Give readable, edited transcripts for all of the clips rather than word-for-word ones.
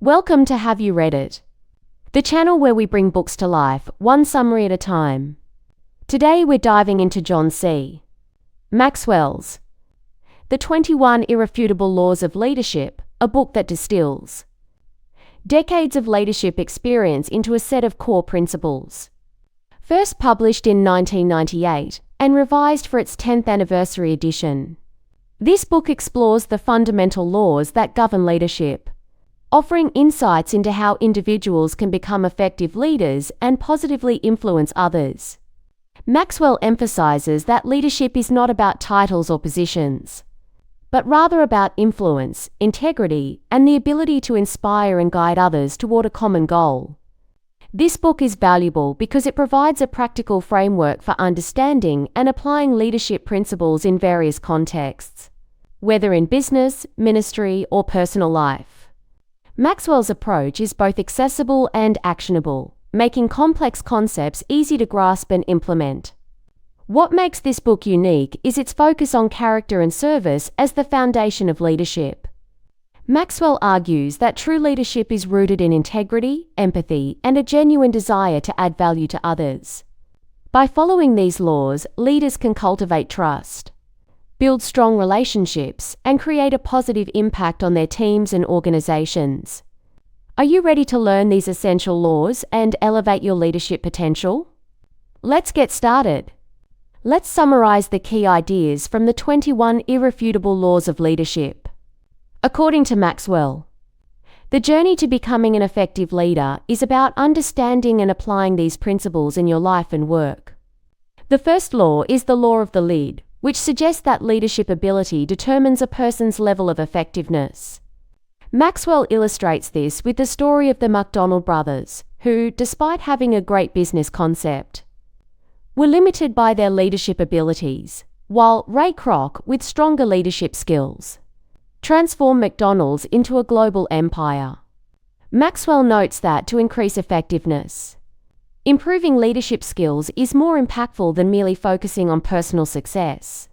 Welcome to Have You Read It? The channel where we bring books to life, one summary at a time. Today we're diving into John C. Maxwell's The 21 Irrefutable Laws of Leadership, a book that distills decades of leadership experience into a set of core principles. First published in 1998 and revised for its 10th anniversary edition. This book explores the fundamental laws that govern leadership, offering insights into how individuals can become effective leaders and positively influence others. Maxwell emphasizes that leadership is not about titles or positions, but rather about influence, integrity, and the ability to inspire and guide others toward a common goal. This book is valuable because it provides a practical framework for understanding and applying leadership principles in various contexts, whether in business, ministry, or personal life. Maxwell's approach is both accessible and actionable, making complex concepts easy to grasp and implement. What makes this book unique is its focus on character and service as the foundation of leadership. Maxwell argues that true leadership is rooted in integrity, empathy, and a genuine desire to add value to others. By following these laws, leaders can cultivate trust, build strong relationships, and create a positive impact on their teams and organizations. Are you ready to learn these essential laws and elevate your leadership potential? Let's get started. Let's summarize the key ideas from the 21 Irrefutable Laws of Leadership. According to Maxwell, the journey to becoming an effective leader is about understanding and applying these principles in your life and work. The first law is the law of the lead, which suggests that leadership ability determines a person's level of effectiveness. Maxwell illustrates this with the story of the McDonald brothers, who, despite having a great business concept, were limited by their leadership abilities, while Ray Kroc, with stronger leadership skills, transformed McDonald's into a global empire. Maxwell notes that to increase effectiveness, improving leadership skills is more impactful than merely focusing on personal success.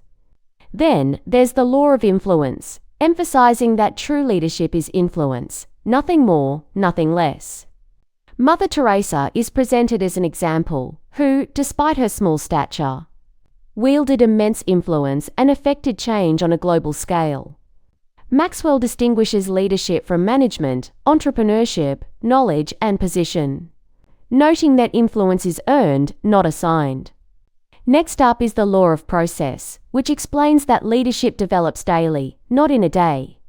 Then, there's the law of influence, emphasizing that true leadership is influence, nothing more, nothing less. Mother Teresa is presented as an example who, despite her small stature, wielded immense influence and effected change on a global scale. Maxwell distinguishes leadership from management, entrepreneurship, knowledge, and position, noting that influence is earned, not assigned. Next up is the law of process, which explains that leadership develops daily, not in a day.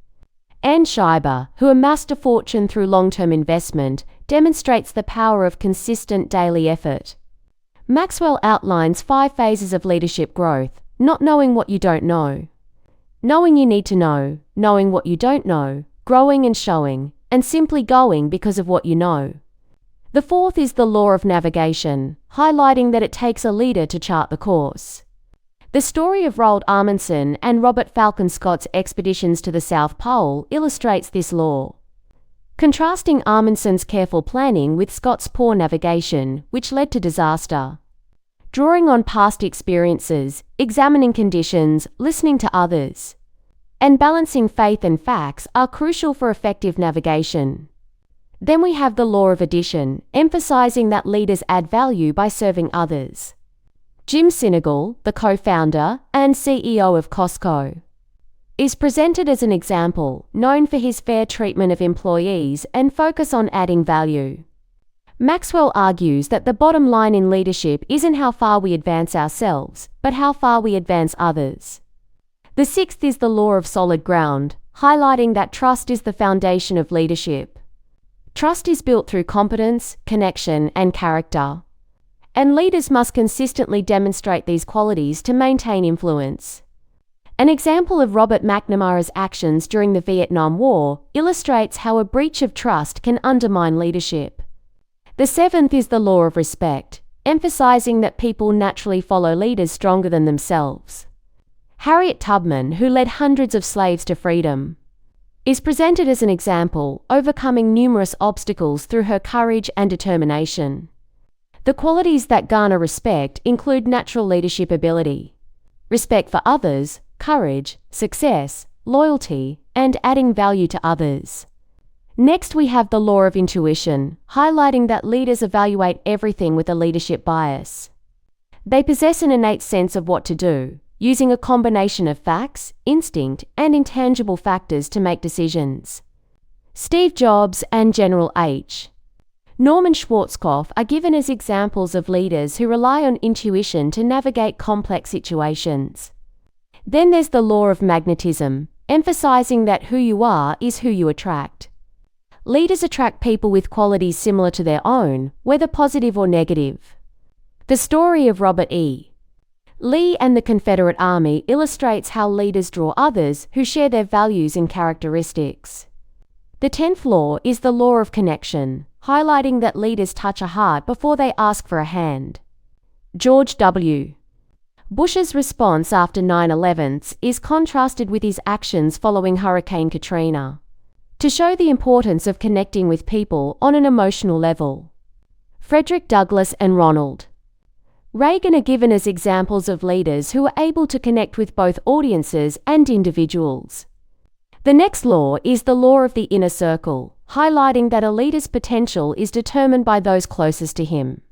Anne Schreiber, who amassed a fortune through long-term investment, demonstrates the power of consistent daily effort. Maxwell outlines 5 phases of leadership growth: not knowing what you don't know, knowing you need to know, knowing what you don't know, growing and showing, and simply going because of what you know. The fourth is the law of navigation, highlighting that it takes a leader to chart the course. The story of Roald Amundsen and Robert Falcon Scott's expeditions to the South Pole illustrates this law, contrasting Amundsen's careful planning with Scott's poor navigation, which led to disaster. Drawing on past experiences, examining conditions, listening to others, and balancing faith and facts are crucial for effective navigation. Then we have the law of addition, emphasizing that leaders add value by serving others. Jim Sinegal, the co-founder and CEO of Costco, is presented as an example, known for his fair treatment of employees and focus on adding value. Maxwell argues that the bottom line in leadership isn't how far we advance ourselves, but how far we advance others. The sixth is the law of solid ground, highlighting that trust is the foundation of leadership. Trust is built through competence, connection, and character, and leaders must consistently demonstrate these qualities to maintain influence. An example of Robert McNamara's actions during the Vietnam War illustrates how a breach of trust can undermine leadership. The seventh is the law of respect, emphasizing that people naturally follow leaders stronger than themselves. Harriet Tubman, who led hundreds of slaves to freedom, is presented as an example, overcoming numerous obstacles through her courage and determination. The qualities that garner respect include natural leadership ability, respect for others, courage, success, loyalty, and adding value to others. Next, we have the law of intuition, highlighting that leaders evaluate everything with a leadership bias. They possess an innate sense of what to do, using a combination of facts, instinct, and intangible factors to make decisions. Steve Jobs and General H. Norman Schwarzkopf are given as examples of leaders who rely on intuition to navigate complex situations. Then there's the law of magnetism, emphasizing that who you are is who you attract. Leaders attract people with qualities similar to their own, whether positive or negative. The story of Robert E. Lee and the Confederate Army illustrates how leaders draw others who share their values and characteristics. The 10th law is the law of connection, highlighting that leaders touch a heart before they ask for a hand. George W. Bush's response after 9/11 is contrasted with his actions following Hurricane Katrina, to show the importance of connecting with people on an emotional level. Frederick Douglass and Ronald Reagan are given as examples of leaders who are able to connect with both audiences and individuals. The next law is the law of the inner circle, highlighting that a leader's potential is determined by those closest to him.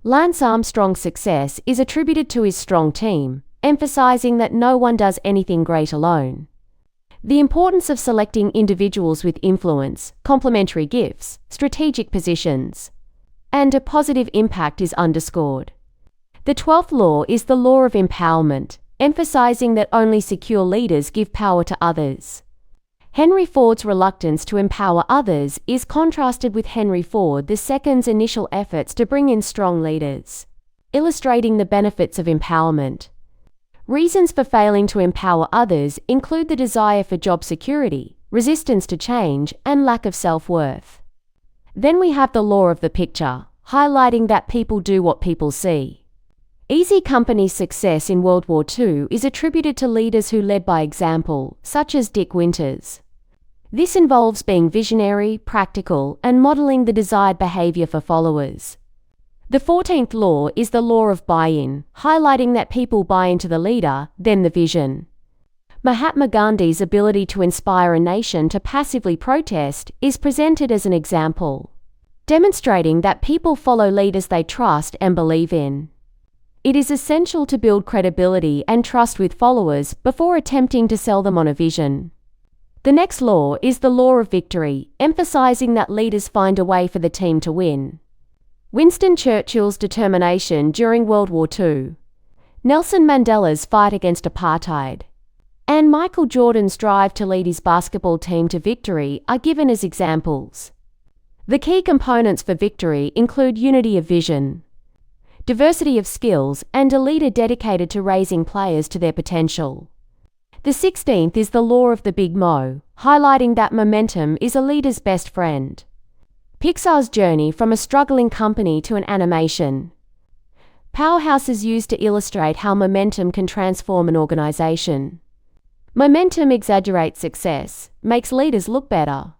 Lance Armstrong's success is attributed to his strong team, emphasizing that no one does anything great alone. The importance of selecting individuals with influence, complementary gifts, strategic positions, and a positive impact is underscored. The 12th law is the law of empowerment, emphasizing that only secure leaders give power to others. Henry Ford's reluctance to empower others is contrasted with Henry Ford II's initial efforts to bring in strong leaders, illustrating the benefits of empowerment. Reasons for failing to empower others include the desire for job security, resistance to change, and lack of self-worth. Then we have the law of the picture, highlighting that people do what people see. Easy Company's success in World War II is attributed to leaders who led by example, such as Dick Winters. This involves being visionary, practical, and modeling the desired behavior for followers. The 14th law is the law of buy-in, highlighting that people buy into the leader, then the vision. Mahatma Gandhi's ability to inspire a nation to passively protest is presented as an example, demonstrating that people follow leaders they trust and believe in. It is essential to build credibility and trust with followers before attempting to sell them on a vision. The next law is the law of victory, emphasizing that leaders find a way for the team to win. Winston Churchill's determination during World War II, Nelson Mandela's fight against apartheid, and Michael Jordan's drive to lead his basketball team to victory are given as examples. The key components for victory include unity of vision, diversity of skills, and a leader dedicated to raising players to their potential. The 16th is the law of the Big Mo, highlighting that momentum is a leader's best friend. Pixar's journey from a struggling company to an animation powerhouse is used to illustrate how momentum can transform an organization. Momentum exaggerates success, makes leaders look better,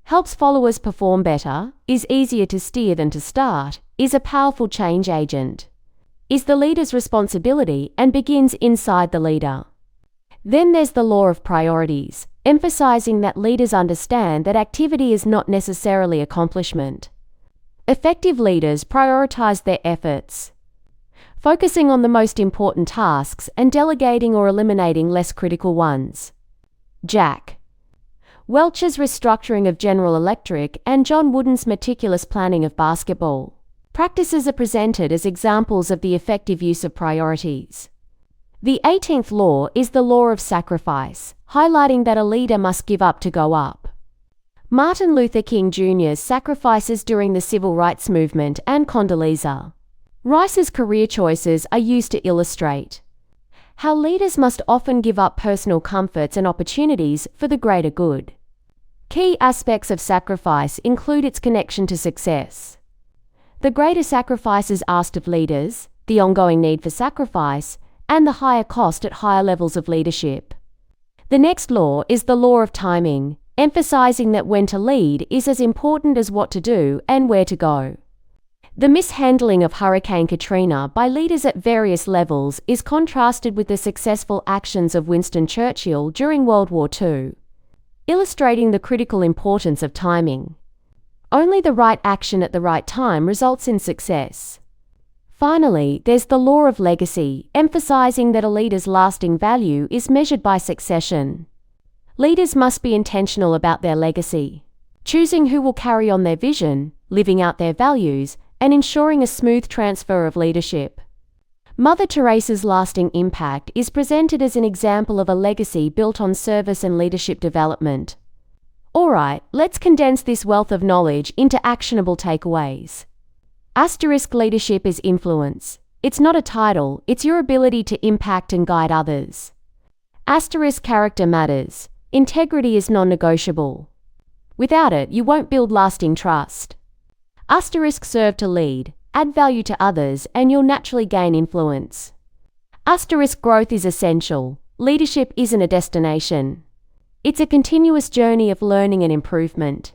helps followers perform better, is easier to steer than to start, is a powerful change agent, is the leader's responsibility, and begins inside the leader. Then there's the law of priorities, emphasizing that leaders understand that activity is not necessarily accomplishment. Effective leaders prioritize their efforts, focusing on the most important tasks and delegating or eliminating less critical ones. Jack Welch's restructuring of General Electric and John Wooden's meticulous planning of basketball practices are presented as examples of the effective use of priorities. The 18th law is the law of sacrifice, highlighting that a leader must give up to go up. Martin Luther King Jr.'s sacrifices during the Civil Rights Movement and Condoleezza Rice's career choices are used to illustrate how leaders must often give up personal comforts and opportunities for the greater good. Key aspects of sacrifice include its connection to success, the greater sacrifices asked of leaders, the ongoing need for sacrifice, and the higher cost at higher levels of leadership. The next law is the law of timing, emphasizing that when to lead is as important as what to do and where to go. The mishandling of Hurricane Katrina by leaders at various levels is contrasted with the successful actions of Winston Churchill during World War II, illustrating the critical importance of timing. Only the right action at the right time results in success. Finally, there's the law of legacy, emphasizing that a leader's lasting value is measured by succession. Leaders must be intentional about their legacy, choosing who will carry on their vision, living out their values, and ensuring a smooth transfer of leadership. Mother Teresa's lasting impact is presented as an example of a legacy built on service and leadership development. Alright, let's condense this wealth of knowledge into actionable takeaways. Leadership is influence. It's not a title, it's your ability to impact and guide others. Character matters. Integrity is non-negotiable. Without it, you won't build lasting trust. Serve to lead, add value to others, and you'll naturally gain influence. Growth is essential. Leadership isn't a destination. It's a continuous journey of learning and improvement.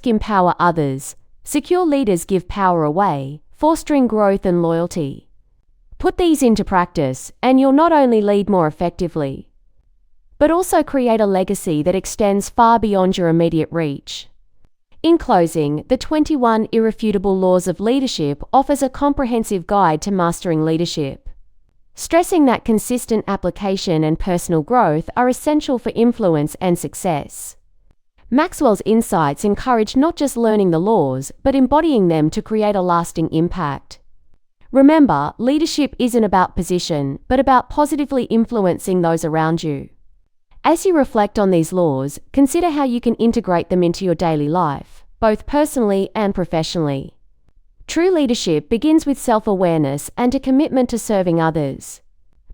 Empower others. Secure leaders give power away, fostering growth and loyalty. Put these into practice, and you'll not only lead more effectively, but also create a legacy that extends far beyond your immediate reach. In closing, the 21 Irrefutable Laws of Leadership offers a comprehensive guide to mastering leadership, stressing that consistent application and personal growth are essential for influence and success. Maxwell's insights encourage not just learning the laws, but embodying them to create a lasting impact. Remember, leadership isn't about position, but about positively influencing those around you. As you reflect on these laws, consider how you can integrate them into your daily life, both personally and professionally. True leadership begins with self-awareness and a commitment to serving others,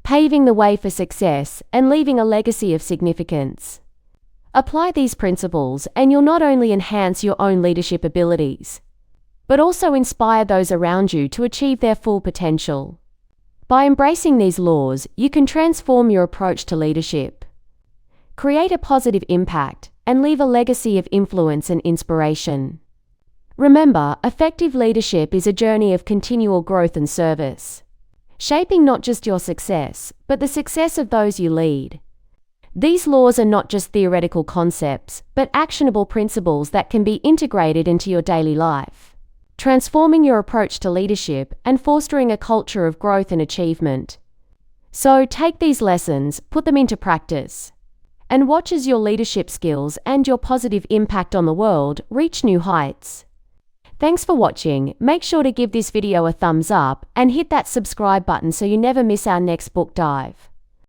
paving the way for success and leaving a legacy of significance. Apply these principles and you'll not only enhance your own leadership abilities, but also inspire those around you to achieve their full potential. By embracing these laws, you can transform your approach to leadership, create a positive impact, and leave a legacy of influence and inspiration. Remember, effective leadership is a journey of continual growth and service, shaping not just your success, but the success of those you lead. These laws are not just theoretical concepts, but actionable principles that can be integrated into your daily life, transforming your approach to leadership and fostering a culture of growth and achievement. So take these lessons, put them into practice, and watch as your leadership skills and your positive impact on the world reach new heights. Thanks for watching. Make sure to give this video a thumbs up and hit that subscribe button so you never miss our next book dive.